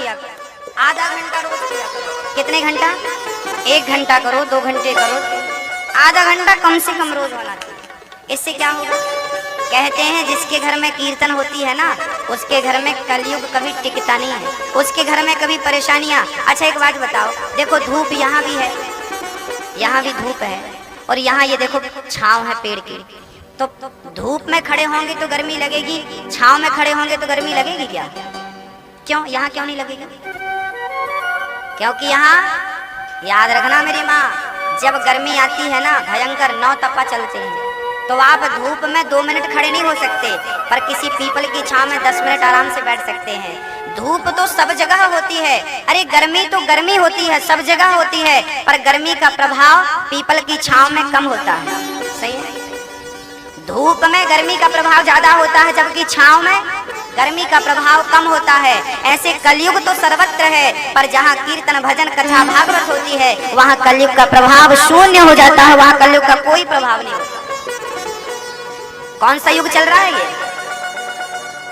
किया करो, आधा घंटा रोज किया करो। कितने घंटा? 1 घंटा करो, 2 घंटे करो, आधा घंटा कम से कम रोज होना चाहिए। इससे क्या होगा? कहते हैं जिसके घर में कीर्तन होती है ना, उसके घर में कलयुग कभी टिकता नहीं है, उसके घर में कभी परेशानियां। अच्छा एक बात बताओ, देखो धूप यहाँ भी है, यहाँ भी धूप है, और यहाँ ये देखो छांव है पेड़ की। तो धूप में खड़े होंगे तो गर्मी लगेगी, छांव में खड़े होंगे तो गर्मी लगेगी क्या? क्यों? यहाँ क्यों नहीं लगेगी? क्योंकि यहाँ याद रखना मेरी माँ, जब गर्मी आती है ना भयंकर, 9 तपा चलते हैं, तो आप धूप में 2 मिनट खड़े नहीं हो सकते, पर किसी पीपल की छांव में 10 मिनट आराम से बैठ सकते हैं। धूप तो सब जगह होती है, अरे गर्मी तो गर्मी होती है, सब जगह होती है, पर गर्मी का प्रभाव पीपल की छांव में कम होता है। सही है? धूप में गर्मी का प्रभाव ज्यादा होता है, जबकि छांव में गर्मी का प्रभाव कम होता है। ऐसे कलयुग तो सर्वत्र है, पर जहाँ कीर्तन भजन कथा भागवत होती है वहाँ कलयुग का प्रभाव शून्य हो जाता है, वहाँ कलयुग का कोई प्रभाव नहीं होता। कौन सा युग चल रहा है ये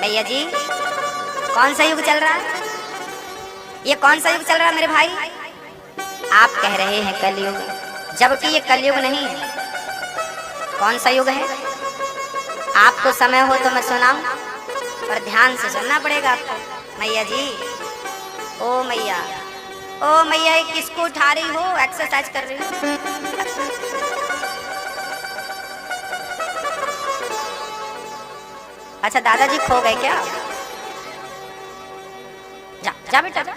भैया जी? कौन सा युग चल रहा है? ये कौन सा युग चल रहा है मेरे भाई? आप कह रहे हैं कलयुग, जबकि ये कलयुग नहीं है। कौन सा युग है? आपको समय हो तो मैं सुनाऊं, पर ध्यान से सुनना पड़ेगा आपको। मैया जी, ओ मैया, ओ मैया, किसको उठा रही हो? एक्सरसाइज कर रही हो? अच्छा दादाजी खो गए क्या? जा जा बेटा जा।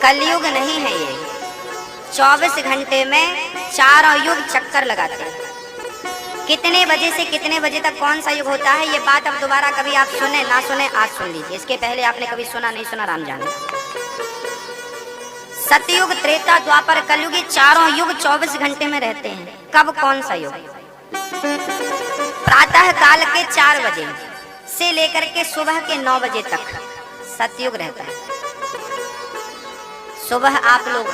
कलयुग नहीं है ये, 24 घंटे में 4 युग चक्कर लगाते हैं। कितने बजे से कितने बजे तक कौन सा युग होता है, ये बात अब दोबारा कभी आप सुने ना सुने, आज सुन लीजिए। इसके पहले आपने कभी सुना नहीं सुना, राम जाने। सतयुग, त्रेता, द्वापर, कलयुग, ये चारों युग 24 घंटे में रहते हैं। कब कौन सा युग? प्रातः काल के 4 बजे से लेकर के सुबह के 9 बजे तक सतयुग रहता है। सुबह आप लोग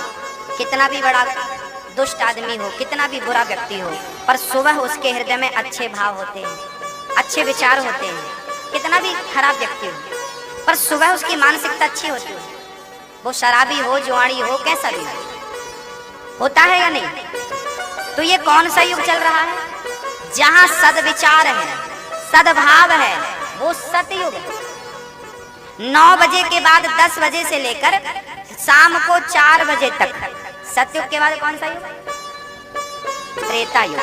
कितना भी बड़ा दुष्ट आदमी हो, कितना भी बुरा व्यक्ति हो, पर सुबह उसके हृदय में अच्छे भाव होते हैं, अच्छे विचार होते हैं। कितना भी खराब व्यक्ति हो, पर सुबह उसकी मानसिकता अच्छी होती है। वो शराबी हो, जुआड़ी हो, कैसा भी होता है या नहीं? तो ये कौन सा युग चल रहा है? जहां सद्विचार है, सद्भाव है, वो सतयुग है। 9 बजे के बाद 10 बजे से लेकर शाम को 4 बजे तक सतयुग के बाद कौन सा युग? त्रेता युग।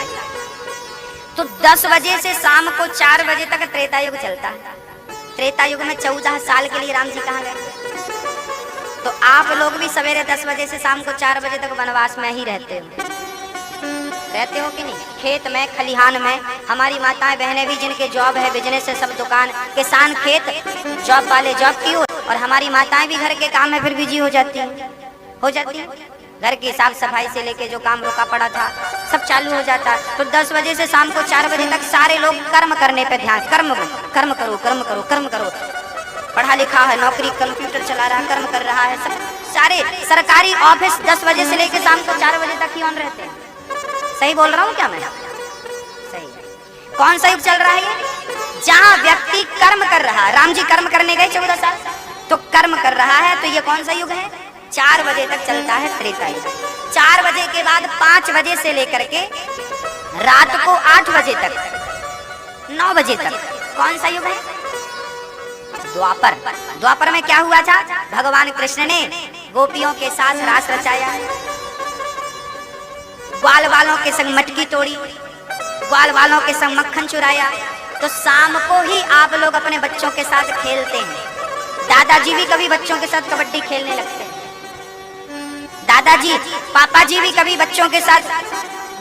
तो 10 बजे से शाम को 4 बजे तक त्रेता युग चलता है। त्रेता युग में 14 साल के लिए राम जी कहाँ गए? तो आप लोग भी सवेरे 10 बजे से शाम को 4 बजे तक वनवास में ही रहते हो कि नहीं? खेत में, खलिहान में। हमारी माताएं बहनें भी जिनके जॉब है, बिजनेस है, सब दुकान, किसान, खेत, जॉब वाले जॉब की ओर, और हमारी माताएं भी घर के काम में फिर बिजी हो जाती हैं। घर की साफ सफाई से लेके जो काम रुका पड़ा था सब चालू हो जाता। तो 10 बजे से शाम को 4 बजे तक सारे लोग कर्म करने पे ध्यान, कर्म करो। पढ़ा लिखा है, नौकरी, कंप्यूटर चला रहा है, कर्म कर रहा है, सब सारे सरकारी ऑफिस 10 बजे से लेकर शाम को 4 बजे तक ही ऑन रहते हैं। सही बोल रहा हूँ क्या मैं? सही। कौन सा युग चल रहा है ये? जहाँ व्यक्ति कर्म कर रहा है। राम जी कर्म करने गए 14 साल, तो कर्म कर रहा है, तो ये कौन सा युग है? 4 बजे तक चलता है त्रेता युग। 4 बजे के बाद 5 बजे से लेकर के रात को 8 बजे तक 9 बजे तक कौन सा युग है? द्वापर। द्वापर में क्या हुआ था? भगवान कृष्ण ने गोपियों के साथ रास रचाया, ग्वाल वालों के संग मटकी तोड़ी, ग्वाल वालों के संग मक्खन चुराया। तो शाम को ही आप लोग अपने बच्चों के साथ खेलते हैं। दादाजी भी कभी बच्चों के साथ कबड्डी खेलने लगते हैं। दादाजी, पापा जी भी कभी बच्चों के साथ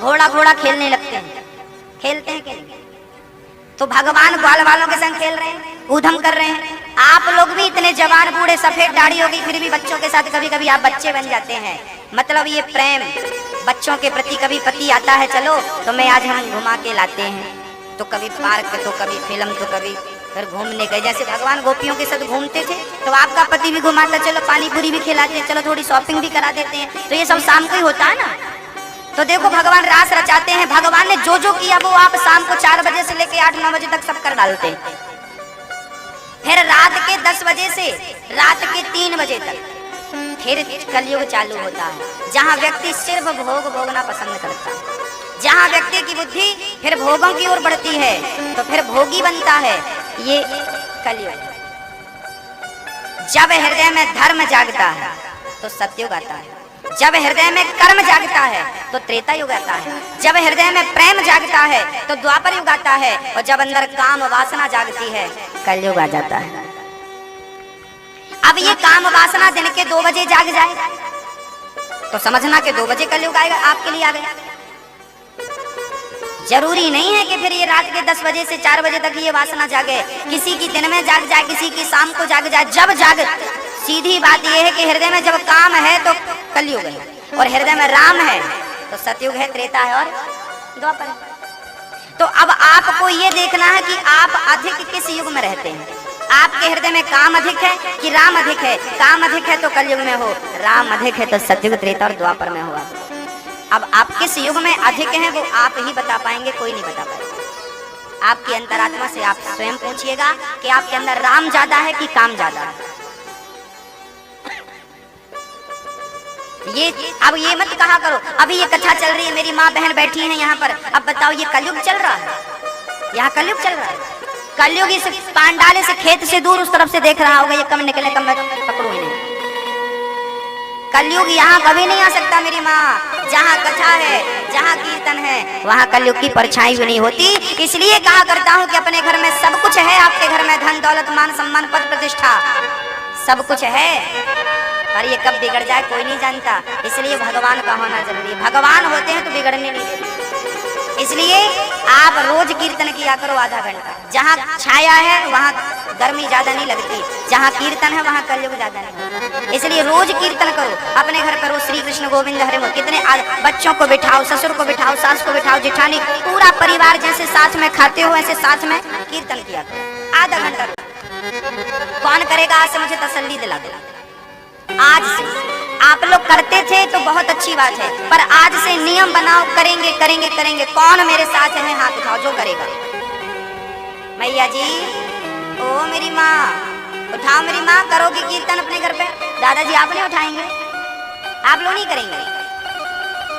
घोड़ा खेलने लगते हैं। खेलते हैं क्या? तो भगवान ग्वाल वालों के संग खेल रहे हैं, ऊधम कर रहे हैं। आप लोग भी इतने जवान बूढ़े सफेद दाढ़ी होगी, फिर भी बच्चों के साथ कभी कभी आप बच्चे बन जाते हैं। मतलब ये प्रेम बच्चों के प्रति। कभी पति आता है, चलो तो मैं आज हम घुमा के लाते हैं, तो कभी पार्क, तो कभी फिल्म, तो कभी फिर घूमने गए। जैसे भगवान गोपियों के साथ घूमते थे, तो आपका पति भी घुमाता, चलो पानी पूरी भी खिलाते हैं, चलो थोड़ी शॉपिंग भी करा देते हैं। तो ये सब शाम को ही होता है ना। तो देखो भगवान रास रचाते हैं, भगवान ने जो जो किया वो आप शाम को 4 बजे से लेके 8-9 बजे तक सब कर डालते हैं। फिर रात के 10 बजे से रात के 3 बजे तक फिर कलयुग चालू होता है, जहाँ व्यक्ति सिर्फ भोग भोगना पसंद करता है, जहाँ व्यक्ति की बुद्धि फिर भोगों की ओर बढ़ती है तो फिर भोगी बनता है। ये कलयुग। जब हृदय में धर्म जागता है तो सतयुग आता है, जब हृदय में कर्म जागता है तो त्रेता युग आता है, जब हृदय में प्रेम जागता है तो द्वापर युग आता है, और जब अंदर काम वासना जागती है कलयुग आ जाता है। अब ये काम वासना दिन के 2 बजे जाग जाए तो समझना कि 2 बजे कलयुग आएगा, आपके लिए आ गया। जरूरी नहीं है कि फिर ये रात के 10 बजे से 4 बजे तक ये वासना जागे, किसी की दिन में जाग जाए, किसी की शाम को जाग जाए, जब जाग। सीधी बात यह है कि हृदय में जब काम है तो कलयुग है, और हृदय में राम है तो सतयुग है, त्रेता है और द्वापर है। तो अब आपको ये देखना है कि आप अधिक किस युग में रहते हैं। आपके हृदय में काम अधिक है कि राम अधिक है? काम अधिक है तो कलयुग में हो, राम अधिक है तो सतयुग, त्रेता और द्वापर में हो। अब आप किस युग में अधिक हैं वो आप ही बता पाएंगे, कोई नहीं बता पाएगा। आपकी अंतरात्मा से आप स्वयं पूछिएगा कि आपके अंदर राम ज्यादा है कि काम ज्यादा है। अब ये मत कहा करो अभी ये कथा चल रही है, मेरी माँ बहन बैठी हैं यहाँ पर, अब बताओ ये कलयुग चल रहा है, यहाँ कलयुग चल रहा है। कलयुग इस पांडाले से खेत से दूर उस तरफ से देख रहा होगा, ये कम निकले कम पकड़ो इन्हें। कलयुग यहाँ कभी नहीं आ सकता मेरी माँ। जहाँ कथा है, जहाँ कीर्तन है, वहाँ कलयुग की परछाई भी नहीं होती। इसलिए कहा करता हूँ कि अपने घर में सब कुछ है, आपके घर में धन दौलत मान सम्मान पद प्रतिष्ठा सब कुछ है, पर ये कब बिगड़ जाए कोई नहीं जानता। इसलिए भगवान का होना जरूरी है। भगवान होते हैं तो बिगड़ने नहीं देते। इसलिए आप रोज कीर्तन किया करो आधा घंटा। जहाँ छाया है वहाँ गर्मी ज्यादा नहीं लगती, जहाँ कीर्तन है वहाँ कलयुग ज्यादा नहीं। इसलिए रोज कीर्तन करो, अपने घर करो, श्री कृष्ण गोविंद हरे बोल। कितने बच्चों को बिठाओ, ससुर को बिठाओ, सास को बिठाओ, जेठानी, पूरा परिवार जैसे साथ में खाते हो ऐसे साथ में कीर्तन किया करो आधा घंटा। कौन करेगा आज से मुझे तसल्ली दिला दो। आज से आप लोग करते थे तो बहुत अच्छी बात है, पर आज से नियम बनाओ, करेंगे करेंगे करेंगे। कौन मेरे साथ है? हाथ उठाओ जो करेगा। मैया जी, ओ मेरी माँ, उठाओ मेरी माँ। करोगी कीर्तन अपने घर पे? दादाजी आप नहीं उठाएंगे? आप लोग नहीं करेंगे?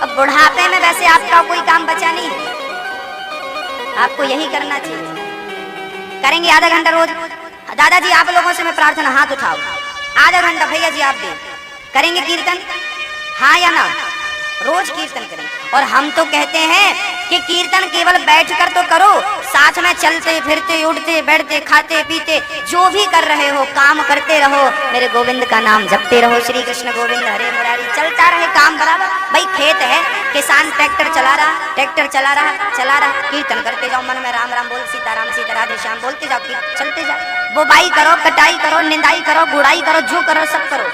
अब बुढ़ापे में वैसे आपका कोई काम बचा नहीं, आपको यही करना चाहिए। करेंगे आधा घंटा रोज। दादाजी आप लोगों से मैं प्रार्थना, हाथ उठाओ आधा घंटा। भैया जी आप भी करेंगे कीर्तन? हाँ या ना? रोज कीर्तन करें। और हम तो कहते हैं कि कीर्तन केवल बैठकर तो करो, साथ में चलते फिरते उठते बैठते खाते पीते जो भी कर रहे हो काम करते रहो, मेरे गोविंद का नाम जपते रहो। श्री कृष्ण गोविंद हरे मुरारी चलता रहे काम बराबर। भाई खेत है, किसान ट्रैक्टर चला रहा, कीर्तन करते जाओ, मन में राम राम बोल, सीताराम सीता राधे श्याम बोलते जाओ, चलते जाओ। बुवाई करो, कटाई करो, निंदाई करो, गुड़ाई करो, जो करो सब करो।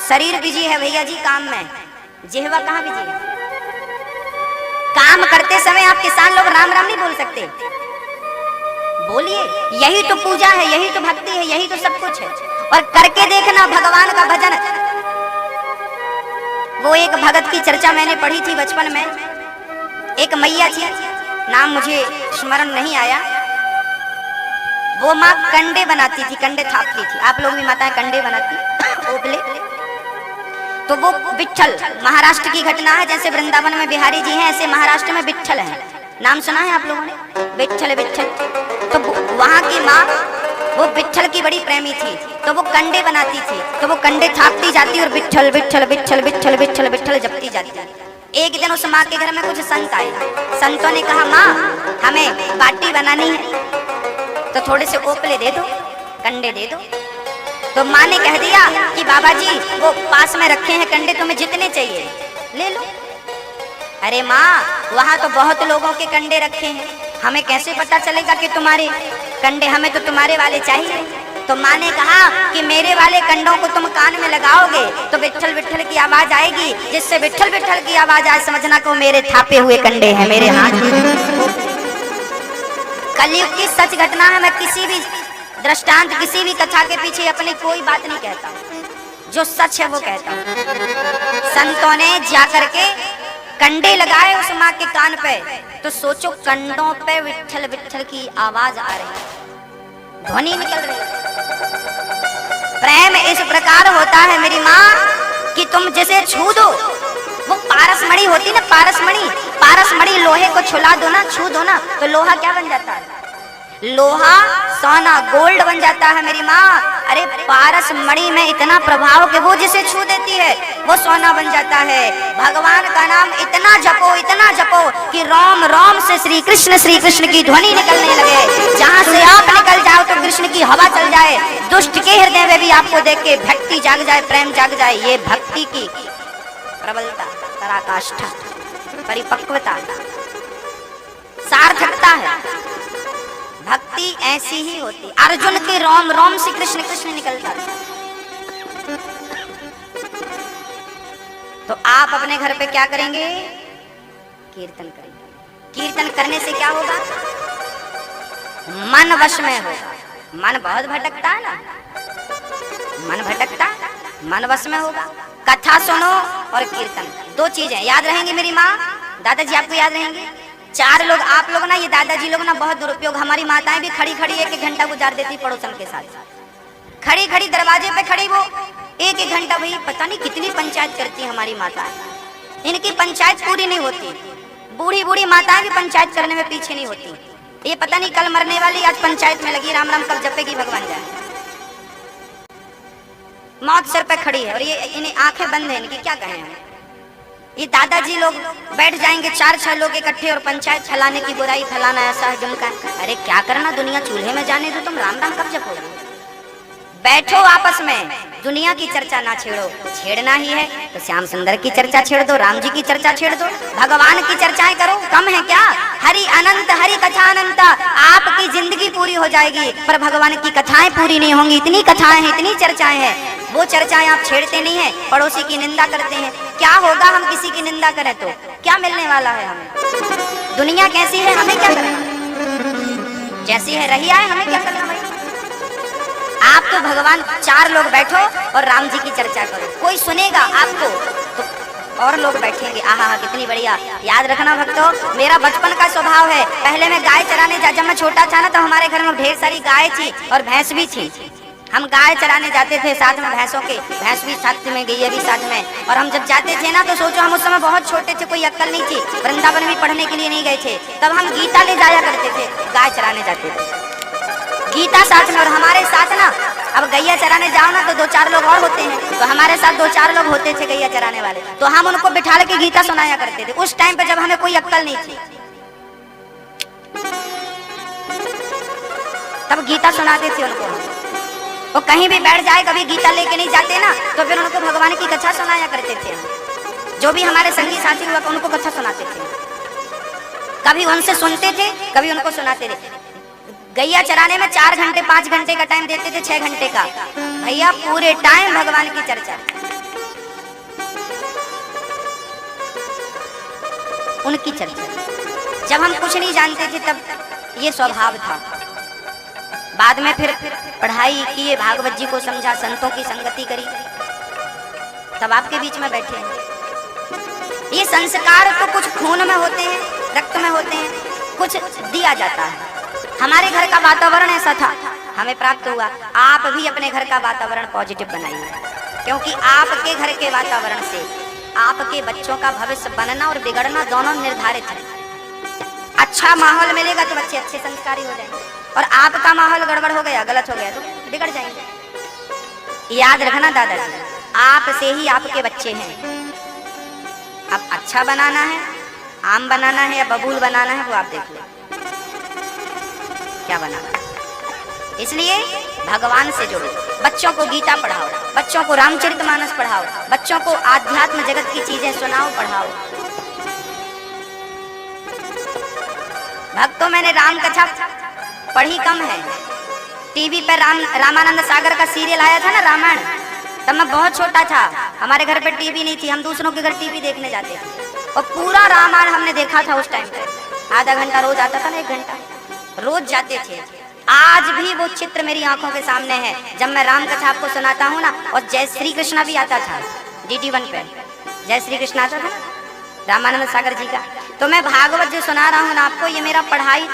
शरीर बिजी है भैया जी काम में, जिह्वा कहाँ बिजी है? काम करते समय आप किसान लोग राम राम नहीं बोल सकते? बोलिए, यही तो पूजा है, यही तो भक्ति है, यही तो सब कुछ है। और करके देखना भगवान का भजन। वो एक भगत की चर्चा मैंने पढ़ी थी बचपन में। एक मैया थी, नाम मुझे स्मरण नहीं आया। वो माँ कंडे बनाती थी, कंडे थापती थी। आप लोग भी माताएं कंडे बनाती ओपले। तो वो विट्ठल, महाराष्ट्र की घटना है। जैसे वृंदावन में बिहारी जी हैं, ऐसे महाराष्ट्र में विट्ठल है। नाम सुना है आप लोगों ने? विट्ठल विट्ठल। तो वहाँ की माँ वो विट्ठल की बड़ी प्रेमी थी, तो वो कंडे बनाती थी, तो वो कंडे थापती जाती और विट्ठल विट्ठल विट्ठल विट्ठल विट्ठल विट्ठल जपती जाती। एक दिन उस माँ के घर में कुछ संत आए। संतों ने कहा, माँ हमें बाटी बनानी है तो थोड़े से ओपले दे दो, कंडे दे दो। तो माँ ने कह दिया कि बाबा जी वो पास में रखे हैं कंडे, तुम्हें जितने चाहिए ले लो। अरे माँ वहाँ तो बहुत लोगों के कंडे रखे हैं, हमें कैसे पता चलेगा कि तुम्हारे कंडे, हमें तो तुम्हारे वाले चाहिए। तो माँ ने कहा कि मेरे वाले कंडों को तुम कान में लगाओगे तो विट्ठल विट्ठल की आवाज आएगी, जिससे विट्ठल विट्ठल की आवाज आए समझना को मेरे थापे हुए कंडे हैं मेरे हाथ। कलयुग की सच घटना है। मैं किसी भी दृष्टांत, किसी भी कथा के पीछे अपनी कोई बात नहीं कहता, जो सच है वो कहता हूँ। संतों ने जाकर के कंडे लगाए उस माँ के कान पे, तो सोचो कंडों पे विट्ठल विट्ठल की आवाज आ रही, ध्वनि निकल रही। प्रेम इस प्रकार होता है मेरी माँ कि तुम जिसे छू दो, वो पारसमणि होती ना, पारसमणि, पारसमणि लोहे को छुला दो ना, छू दो ना, तो लोहा क्या बन जाता है? लोहा सोना गोल्ड बन जाता है मेरी माँ। अरे पारसमणि में इतना प्रभाव कि वो जिसे छू देती है वो सोना बन जाता है। भगवान का नाम इतना जपो कि रोम रोम से श्री कृष्ण की ध्वनि निकलने लगे। जहाँ से आप निकल जाओ तो कृष्ण की हवा चल जाए। दुष्ट के हृदय में भी आपको देख के भक्ति जाग जाए, प्रेम जाग जाए। ये भक्ति की प्रबलता, पराकाष्ठा, परिपक्वता, सार्थकता है। भक्ति ऐसी ही होती। अर्जुन के रोम रोम से कृष्ण कृष्ण निकलता है। तो आप अपने घर पे क्या करेंगे? कीर्तन करेंगे। कीर्तन करने से क्या होगा? मन वश में होगा। मन बहुत भटकता है ना, मन भटकता, मन वश में होगा। कथा सुनो और कीर्तन, दो चीजें याद रहेंगी मेरी माँ, दादाजी आपको याद रहेंगे। चार लोग आप लोग ना, ये दादाजी लोग ना बहुत दुरुपयोग। हमारी माताएं भी खड़ी खड़ी एक घंटा गुजार देती पड़ोसन के साथ, खड़ी खड़ी दरवाजे पे खड़ी, वो एक घंटा। भाई पता नहीं कितनी पंचायत करती है हमारी माताएं, इनकी पंचायत पूरी नहीं होती। बूढ़ी बूढ़ी माताएं भी पंचायत करने में पीछे नहीं होती। ये पता नहीं कल मरने वाली आज पंचायत में लगी, राम राम कब जपेगी भगवान जाने। मौत सर पे खड़ी है और ये इन्हें आंखें बंद है, इनकी क्या कहें हम। ये दादाजी लोग बैठ जाएंगे 4-6 लोग इकट्ठे और पंचायत फैलाने की बुराई फैलाना, ऐसा है जमका। अरे क्या करना, दुनिया चूल्हे में जाने दो, तुम राम राम कब जपोगे। बैठो आपस में, दुनिया की चर्चा ना छेड़ो। छेड़ना ही है तो श्याम सुंदर की चर्चा छेड़ दो, राम जी की चर्चा छेड़ दो, भगवान की चर्चाएं करो। कम है क्या? हरि अनंत, हरि कथा अनंत। आपकी जिंदगी पूरी हो जाएगी पर भगवान की कथाएं पूरी नहीं होंगी। इतनी कथाएं हैं, इतनी चर्चाएं हैं, वो चर्चाएं आप छेड़ते नहीं है, पड़ोसी की निंदा करते हैं। क्या होगा हम किसी की निंदा करें तो? क्या मिलने वाला है हमें? दुनिया कैसी है, हमें क्या करना? जैसी है रही है, हमें क्या करना भाई? आप तो भगवान 4 लोग बैठो और राम जी की चर्चा करो, कोई सुनेगा आपको तो और लोग बैठेंगे। आहा कितनी बढ़िया। याद रखना भक्तों, मेरा बचपन का स्वभाव है। पहले मैं गाय चराने जब मैं छोटा था ना, तो हमारे घर में ढेर सारी गाय थी और भैंस भी थी। हम गाय चराने जाते थे साथ में भैंसों के, भैंस भी साथ में, गैया भी साथ में। और हम जब जाते थे ना तो सोचो हम उस समय बहुत छोटे थे, कोई अक्ल नहीं थी, वृंदावन भी पढ़ने के लिए नहीं गए थे। तब हम गीता ले जाया करते थे, गाय चराने जाते थे, गीता साथ में। और हमारे साथ ना, अब गैया चराने जाओ ना तो 2-4 लोग और होते हैं, तो हमारे साथ 2-4 लोग होते थे गैया चराने वाले, तो हम उनको बिठा के गीता सुनाया करते थे। उस टाइम पे जब हमें कोई अक्ल नहीं थी, तब गीता सुनाते थे उनको। वो कहीं भी बैठ जाए, कभी गीता लेके नहीं जाते ना, तो फिर उनको भगवान की कथा सुनाया करते थे। जो भी हमारे संगी साथी हुआ उनको कथा सुनाते थे, कभी उनसे सुनते थे, कभी उनको सुनाते थे। गैया चराने में 4 घंटे 5 घंटे का टाइम देते थे, 6 घंटे का। भैया पूरे टाइम भगवान की चर्चा, उनकी चर्चा। जब हम कुछ नहीं जानते थे तब ये स्वभाव था। बाद में फिर पढ़ाई की, भागवत जी को समझा, संतों की संगति करी, तब आपके बीच में बैठे हैं। ये संस्कार तो कुछ खून में होते हैं, रक्त में होते हैं, कुछ दिया जाता है। हमारे घर का वातावरण ऐसा था, हमें प्राप्त हुआ। आप भी अपने घर का वातावरण पॉजिटिव बनाइए, क्योंकि आपके घर के वातावरण से आपके बच्चों का भविष्य बनना और बिगड़ना दोनों निर्धारित है। अच्छा माहौल मिलेगा तो बच्चे अच्छे संस्कारी हो जाएंगे, और आपका माहौल गड़बड़ हो गया, गलत हो गया तो बिगड़ जाएंगे। याद रखना दादाजी, आप से ही आपके बच्चे हैं। अब अच्छा बनाना है, आम बनाना है या बबूल बनाना है, वो आप देख लो क्या बनाना। इसलिए भगवान से जुड़ो, बच्चों को गीता पढ़ाओ, बच्चों को रामचरितमानस पढ़ाओ, बच्चों को आध्यात्म जगत की चीजें सुनाओ, पढ़ाओ। भक्तों, मैंने राम कथा पढ़ी कम है। टीवी पर रामानंद सागर का सीरियल आया था ना, रामायण, तब मैं बहुत छोटा था। हमारे घर पे टीवी नहीं थी, हम दूसरों के घर टीवी देखने जाते थे और पूरा रामायण हमने देखा था उस टाइम पे। आधा घंटा रोज आता था ना, 1 घंटा रोज जाते थे। आज भी वो चित्र मेरी आंखों के सामने है। जब मैं राम कथा आपको सुनाता हूँ ना, और जय श्री कृष्णा भी आता था DD1 पे, जय श्री कृष्ण आता था ना, रामानंद सागर जी का। तो मैं भागवत जो सुना रहा हूँ ना आपको, ये मेरा पढ़ाई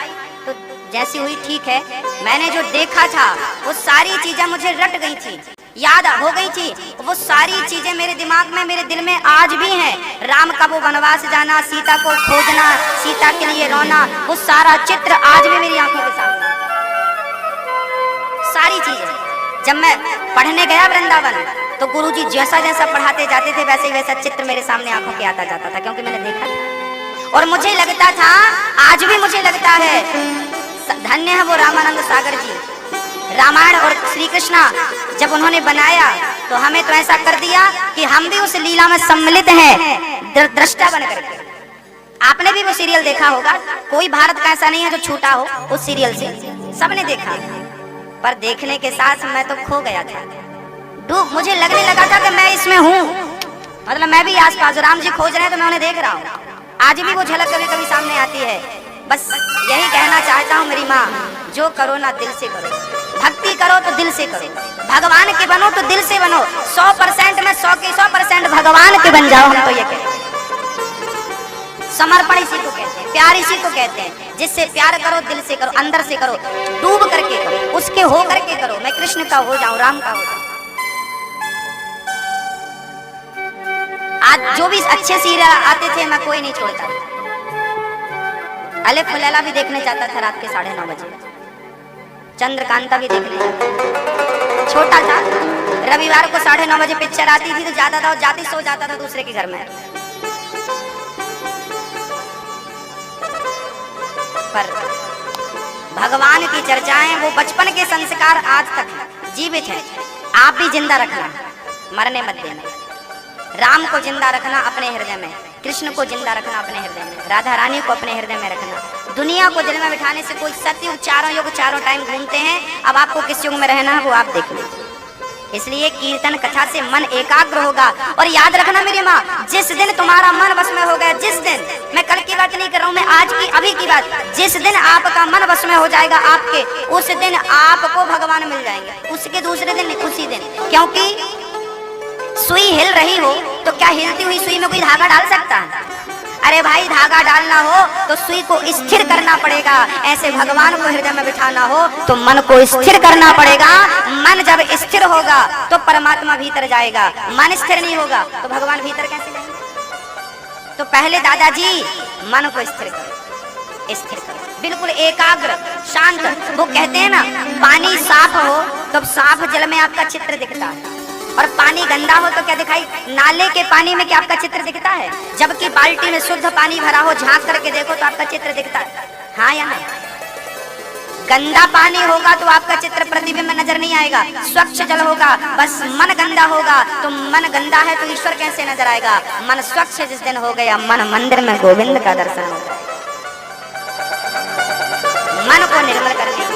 तो जैसी हुई ठीक है, मैंने जो देखा था वो सारी चीजें मुझे रट गई थी, याद हो गई थी। वो सारी चीजें मेरे दिमाग में, मेरे दिल में आज भी हैं। राम का वो वनवास जाना, सीता को खोजना, सीता के लिए रोना, वो सारा चित्र आज भी मेरी आंखों के सामने। सारी चीजें जब मैं पढ़ने गया वृंदावन, तो गुरुजी जैसा जैसा पढ़ाते जाते थे वैसे वैसा चित्र मेरे सामने आंखों के आता जाता था, क्योंकि मैंने देखा था। और मुझे लगता था, आज भी मुझे लगता है, धन्य है वो रामानंद सागर जी। रामायण और श्री कृष्णा जब उन्होंने बनाया तो हमें तो ऐसा कर दिया कि हम भी उस लीला में सम्मिलित हैं, दृष्टा बन करके। आपने भी वो सीरियल देखा होगा, कोई भारत का ऐसा नहीं है जो छूटा हो उस सीरियल से, सबने देखा। पर देखने के साथ मैं तो खो गया था, डूब, मुझे लगने लगा था कि मैं इसमें हूँ, मतलब मैं भी आसपास, राम जी खोज रहे हैं तो मैं उन्हें देख रहा हूँ। आज भी वो झलक कभी कभी सामने आती है। बस यही कहना चाहता हूँ मेरी माँ, जो करो ना दिल से करो, भक्ति करो तो दिल से करो, भगवान के बनो तो दिल से बनो। 100% में 100 के 100% भगवान के बन जाओ। हम तो ये कहते हैं, समर्पण इसी को कहते हैं, प्यार इसी को कहते हैं। जिससे प्यार करो दिल से करो, अंदर से करो, डूब करके करो, उसके हो करके करो। मैं कृष्ण का हो जाऊं, राम का हो जाऊं। आज जो भी अच्छे सीरियल आते थे मैं कोई नहीं छोड़ता। अले फुलैला भी देखने जाता था रात के 9:30 बजे, चंद्रकांता भी देखने जाता। छोटा था, रविवार को 9:30 बजे पिक्चर आती थी तो जाता था, और जाते सो जाता था दूसरे के घर में। पर भगवान की चर्चाएं, वो बचपन के संस्कार आज तक जीवित हैं। आप भी जिंदा रखना, मरने मत देना। राम को जिंदा रखना अपने हृदय में, कृष्ण को जिंदा रखना अपने हृदय में, राधा रानी को अपने हृदय में रखना। दुनिया को दिल में बिठाने से कोई सत्युग, चारों युग, चारों टाइम घूमते हैं। अब आपको किस युग में रहना है वो आप देख लीजिए। इसलिए कीर्तन कथा से मन एकाग्र होगा। और याद रखना मेरी माँ, जिस दिन तुम्हारा मन वश में हो गया, जिस दिन, मैं कल की बात नहीं कर रहा हूँ, मैं आज की अभी की बात, जिस दिन आपका मन वश में हो जाएगा आपके, उस दिन आपको भगवान मिल जाएंगे। उसके दूसरे दिन, उसी दिन। क्योंकि सुई हिल रही हो तो क्या हिलती हुई सुई में कोई धागा डाल सकता है? अरे भाई, धागा डालना हो तो सुई को स्थिर करना पड़ेगा। ऐसे भगवान को हृदय में बिठाना हो तो मन को स्थिर करना पड़ेगा। मन जब स्थिर होगा तो परमात्मा भीतर जाएगा। मन स्थिर नहीं होगा तो भगवान भीतर कैसे जाएंगे? तो पहले दादाजी मन को स्थिर करो, स्थिर करो, बिल्कुल एकाग्र, शांत। वो कहते हैं ना, पानी साफ हो तो साफ जल में आपका चित्र दिखता है, और पानी गंदा हो तो क्या दिखाई? नाले के पानी में क्या आपका चित्र दिखता है? जबकि बाल्टी में शुद्ध पानी भरा हो, झांक करके देखो तो आपका चित्र दिखता है। हाँ या नहीं? गंदा पानी होगा तो आपका चित्र प्रतिबिंब में नजर नहीं आएगा। स्वच्छ जल होगा, बस मन गंदा होगा तो मन गंदा है तो ईश्वर कैसे नजर आएगा? मन स्वच्छ जिस दिन हो गया, मन मंदिर में गोविंद का दर्शन हो गया। मन को निर्मल कर दे।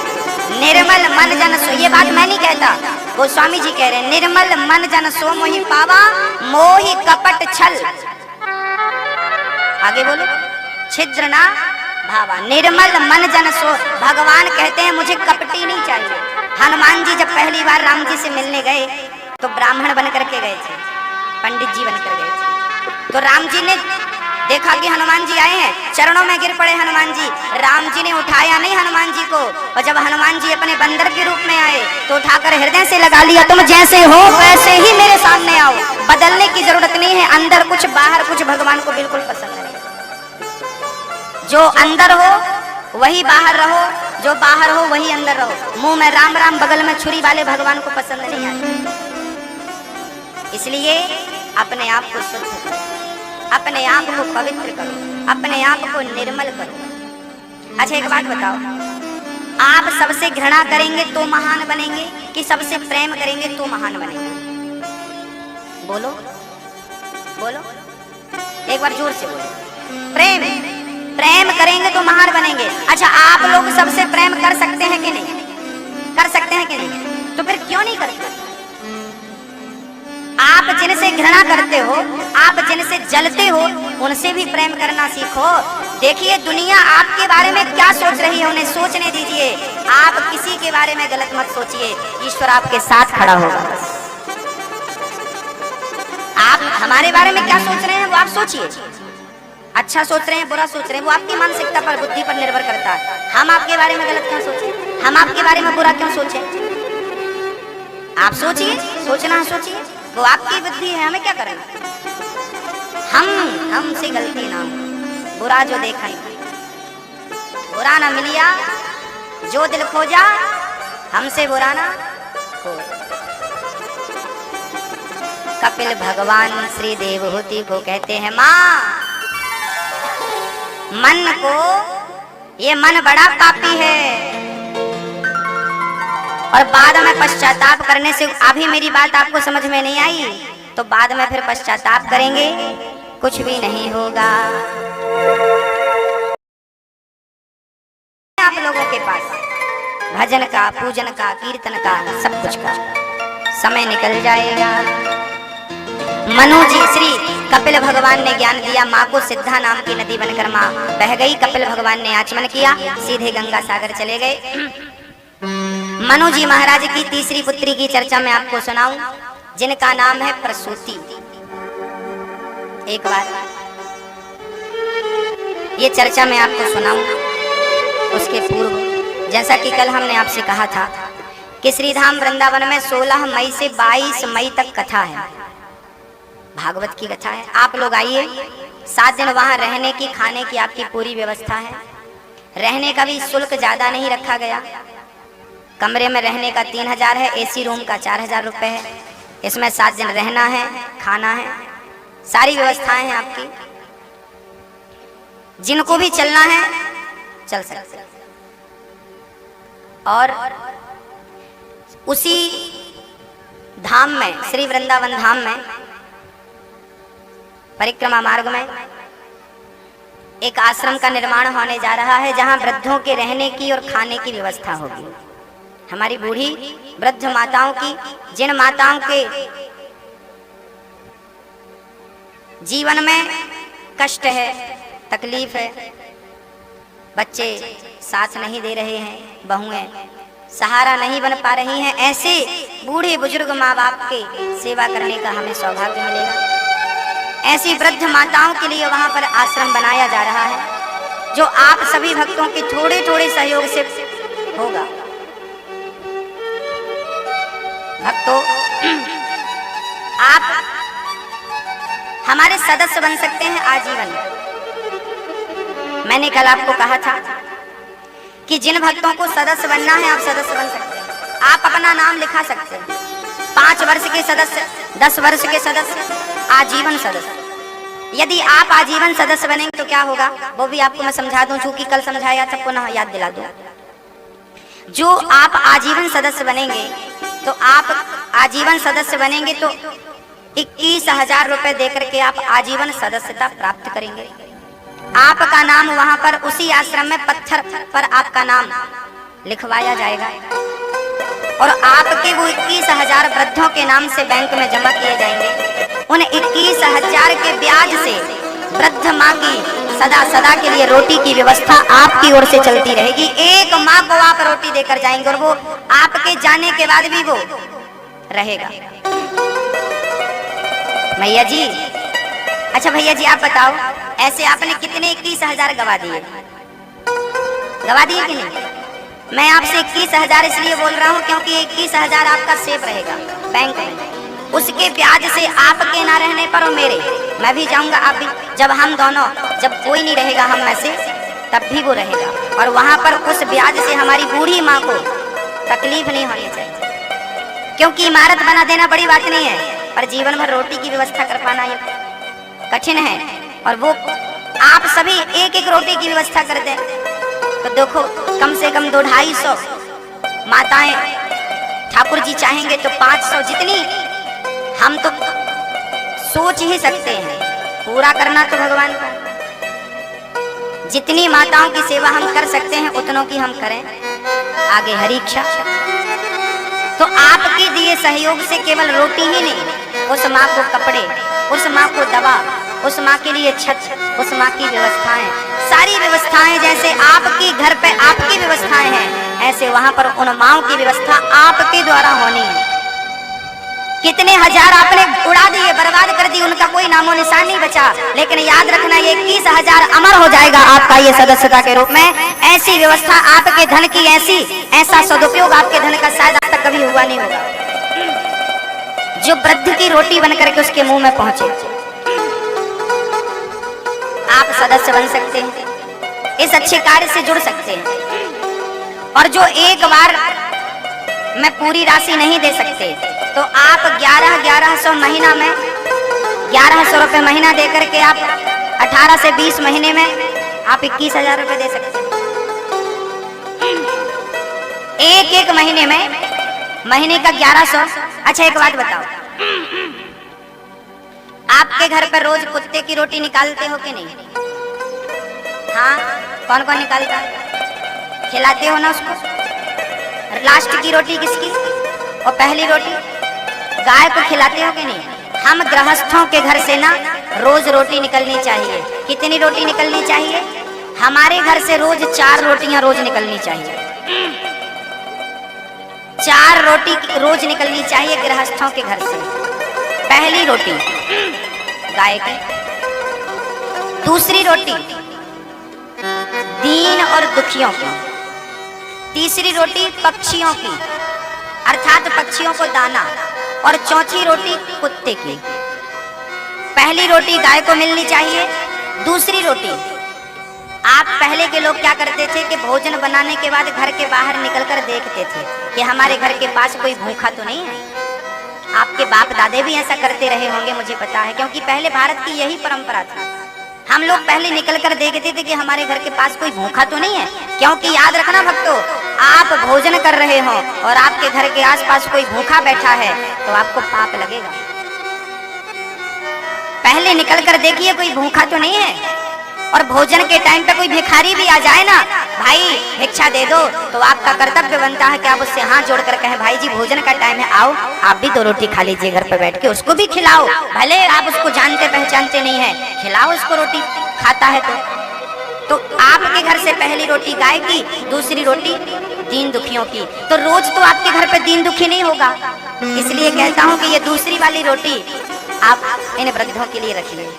निर्मल मन जन सो, ये बात मैं नहीं कहता, वो स्वामी जी कह रहे हैं। निर्मल मन जन सो मोहि पावा, मोहि कपट छल। आगे बोलो, छिद्र ना भावा। निर्मल मन जन सो, भगवान कहते हैं मुझे कपटी नहीं चाहिए। हनुमान जी जब पहली बार राम जी से मिलने गए तो ब्राह्मण बन करके गए थे, पंडित जी बनकर गए थे। तो राम जी ने देखा कि हनुमान जी आए हैं, चरणों में गिर पड़े हनुमान जी। राम जी ने उठाया नहीं हनुमान जी को, और जब हनुमान जी अपने बंदर के रूप में आए तो उठाकर हृदय से लगा लिया, तुम जैसे हो वैसे ही मेरे सामने आओ। बदलने की जरूरत नहीं है, अंदर कुछ बाहर कुछ भगवान को बिल्कुल पसंद नहीं। जो अंदर हो वही बाहर रहो, जो बाहर हो वही अंदर रहो। मुंह में राम राम, बगल में छुरी वाले भगवान को पसंद नहीं आते। इसलिए अपने आप को शुद्ध करो, अपने आप को पवित्र करो, अपने आप को निर्मल करो। अच्छा एक बात बताओ, आप सबसे घृणा करेंगे तो महान बनेंगे कि सबसे प्रेम करेंगे तो महान बनेंगे? बोलो बोलो, एक बार जोर से बोलो। प्रेम करेंगे तो महान बनेंगे। अच्छा, आप लोग सबसे प्रेम कर सकते हैं कि नहीं? कर सकते हैं कि नहीं? तो फिर क्यों नहीं करते? आप जिनसे घृणा करते हो, आप जिनसे जलते हो, उनसे भी प्रेम करना सीखो। देखिए दुनिया आपके बारे में क्या सोच रही है, उन्हें सोचने दीजिए। आप किसी के बारे में गलत मत सोचिए, ईश्वर आपके साथ खड़ा होगा। बस आप हमारे बारे में क्या सोच रहे हैं वो आप सोचिए, अच्छा सोच रहे हैं, बुरा सोच रहे हैं, वो आपकी मानसिकता पर, बुद्धि पर निर्भर करता है। हम आपके बारे में गलत क्यों सोचें, हम आपके बारे में बुरा क्यों सोचें? आप सोचिए, सोचना है सोचिए, वो आपकी बुद्धि है, हमें क्या करना। हमसे गलती ना हो, बुरा जो देखा बुरा ना मिलिया, जो दिल खोजा हमसे बुरा ना हो। कपिल भगवान श्री देवहूति को कहते हैं, माँ मन को, ये मन बड़ा पापी है और बाद में पश्चाताप करने से, अभी मेरी बात आपको समझ में नहीं आई तो बाद में फिर पश्चाताप करेंगे, कुछ भी नहीं होगा। आप लोगों के पास भजन का, पूजन का, कीर्तन का, सब कुछ का समय निकल जाएगा। मनु जी, श्री कपिल भगवान ने ज्ञान दिया, माँ को सिद्धा नाम की नदी बनकर माँ बह गई। कपिल भगवान ने आचमन किया, सीधे गंगा सागर चले गए। मनु जी महाराज की तीसरी पुत्री की चर्चा मैं आपको सुनाऊं, जिनका नाम है प्रसूति। एक बार ये चर्चा मैं आपको सुनाऊं, उसके पूर्व जैसा कि कल हमने आपसे कहा था कि श्रीधाम वृंदावन में 16 मई से 22 मई तक कथा है, भागवत की कथा है। आप लोग आइए, 7 दिन वहां रहने की, खाने की आपकी पूरी व्यवस्था है। रहने का भी शुल्क ज्यादा नहीं रखा गया। कमरे में रहने का 3000 है, एसी रूम का 4000 रुपए है। इसमें 7 दिन रहना है, खाना है, सारी व्यवस्थाएं हैं आपकी। जिनको भी चलना है चल सकते। और उसी धाम में, श्री वृंदावन धाम में, परिक्रमा मार्ग में एक आश्रम का निर्माण होने जा रहा है, जहां वृद्धों के रहने की और खाने की व्यवस्था होगी। हमारी बूढ़ी वृद्ध माताओं की, जिन माताओं के जीवन में कष्ट है, तकलीफ है, बच्चे साथ नहीं दे रहे हैं, बहुएं सहारा नहीं बन पा रही हैं, ऐसे बूढ़े बुजुर्ग माँ बाप के सेवा करने का हमें सौभाग्य मिलेगा। ऐसी वृद्ध माताओं के लिए वहां पर आश्रम बनाया जा रहा है, जो आप सभी भक्तों के थोड़े थोड़े सहयोग से होगा। भक्तों, आप हमारे सदस्य बन सकते हैं आजीवन। मैंने कल आपको कहा था कि जिन भक्तों को सदस्य बनना है, आप सदस्य बन सकते हैं। आप अपना नाम लिखा सकते हैं। 5 वर्ष के सदस्य, 10 वर्ष के सदस्य, आजीवन सदस्य। यदि आप आजीवन सदस्य बनेंगे तो क्या होगा, वो भी आपको मैं समझा दूं, चूंकि कल समझाया था, पुनः याद दिला दूं। जो आप आजीवन सदस्य बनेंगे, तो आप आजीवन सदस्य बनेंगे तो 21,000 रुपए देकर के आप आजीवन सदस्यता प्राप्त करेंगे। आपका नाम वहां पर उसी आश्रम में पत्थर पर आपका नाम लिखवाया जाएगा और आपके वो 21,000 वृद्धों के नाम से बैंक में जमा किए जाएंगे। उन 21,000 के ब्याज से वृद्ध माँ की सदा सदा के लिए रोटी की व्यवस्था आपकी ओर से चलती रहेगी। एक माँ को आप रोटी देकर जाएंगे और वो आपके जाने के बाद भी वो रहेगा। भैया जी, अच्छा भैया जी आप बताओ, ऐसे आपने कितने 21,000 गवा दिए? गवा दिए कि नहीं? मैं आपसे 21,000 इसलिए बोल रहा हूँ क्योंकि 21,000 आपका सेफ रहेगा बैंक में। उसके ब्याज से आपके ना रहने पर और मेरे, मैं भी जाऊंगा आप भी, जब हम दोनों, जब कोई नहीं रहेगा हम में से, तब भी वो रहेगा। और वहां पर उस ब्याज से हमारी बूढ़ी माँ को तकलीफ नहीं होनी चाहिए, क्योंकि इमारत बना देना बड़ी बात नहीं है, पर जीवन भर रोटी की व्यवस्था कर पाना ये कठिन है। और वो आप सभी एक एक रोटी की व्यवस्था कर दें तो देखो, कम से कम 200-250 माताएं, ठाकुर जी चाहेंगे तो 500, जितनी हम तो सोच ही सकते हैं, पूरा करना तो भगवान का। जितनी माताओं की सेवा हम कर सकते हैं उतनों की हम करें, आगे हरी इच्छा। तो आपके दिए सहयोग से केवल रोटी ही नहीं, उस माँ को कपड़े, उस माँ को दवा, उस माँ के लिए छत, उस माँ की व्यवस्थाएं, सारी व्यवस्थाएं, जैसे आपके घर पे आपकी व्यवस्थाएं हैं, ऐसे वहां पर उन माँओं की व्यवस्था आपके द्वारा होनी है। कितने हजार आपने उड़ा दिए, बर्बाद कर दी, उनका कोई नामो निशान नहीं बचा। लेकिन याद रखना ये 21,000 अमर हो जाएगा आपका ये सदस्यता के रूप में। ऐसी व्यवस्था आपके धन की, ऐसा सदुपयोग आपके धन का शायद आज तक कभी हुआ नहीं होगा जो वृद्ध की रोटी बन करके उसके मुंह में पहुंचे। आप सदस्य बन सकते हैं, इस अच्छे कार्य से जुड़ सकते हैं। और जो एक बार में पूरी राशि नहीं दे सकते तो आप 1100 महीना में 1100 रुपये महीना दे करके आप 18 से 20 महीने में आप 21,000 रुपये दे सकते हैं। एक महीने में, महीने का 1100। अच्छा एक बात बताओ, आपके घर पर रोज कुत्ते की रोटी निकालते हो कि नहीं? हाँ, कौन कौन निकालता है? खिलाते हो ना उसको। लास्ट की रोटी किसकी? और पहली रोटी गाय को खिलाते हो कि नहीं? हम गृहस्थों के घर से ना रोज रोटी निकलनी चाहिए। कितनी रोटी निकलनी चाहिए? हमारे घर से रोज 4 रोटियां रोज निकलनी चाहिए। 4 रोटी रोज निकलनी चाहिए गृहस्थों के घर से। पहली रोटी गाय की, दूसरी रोटी दीन और दुखियों की, तीसरी रोटी पक्षियों की अर्थात पक्षियों को दाना, और चौथी रोटी कुत्ते की। पहली रोटी गाय को मिलनी चाहिए। दूसरी रोटी, आप पहले के लोग क्या करते थे कि भोजन बनाने के बाद घर के बाहर निकलकर देखते थे कि हमारे घर के पास कोई भूखा तो नहीं है। आपके बाप दादे भी ऐसा करते रहे होंगे, मुझे पता है, क्योंकि पहले भारत की यही परंपरा थी। हम लोग पहले निकलकर देखते थे कि हमारे घर के पास कोई भूखा तो नहीं है। क्योंकि याद रखना भक्तों, आप भोजन कर रहे हो और आपके घर के आसपास कोई भूखा बैठा है तो आपको पाप लगेगा। पहले निकलकर देखिए कोई भूखा तो नहीं है। और भोजन के टाइम पे कोई भिखारी भी आ जाए ना, भाई भिक्षा दे दो, तो आपका कर्तव्य बनता है कि आप उससे हाथ जोड़कर कहें, भाई जी भोजन का टाइम है, आओ आप भी 2 रोटी खा लीजिए घर पे बैठ के, उसको भी खिलाओ। भले आप उसको जानते पहचानते नहीं है, खिलाओ उसको, रोटी खाता है तो आपके घर से पहली रोटी गाय की, दूसरी रोटी दीन दुखियों की। तो रोज तो आपके घर पे दीन दुखी नहीं होगा, इसलिए कहता हूँ कि ये दूसरी वाली रोटी आप इन वृद्धों के लिए रखिए।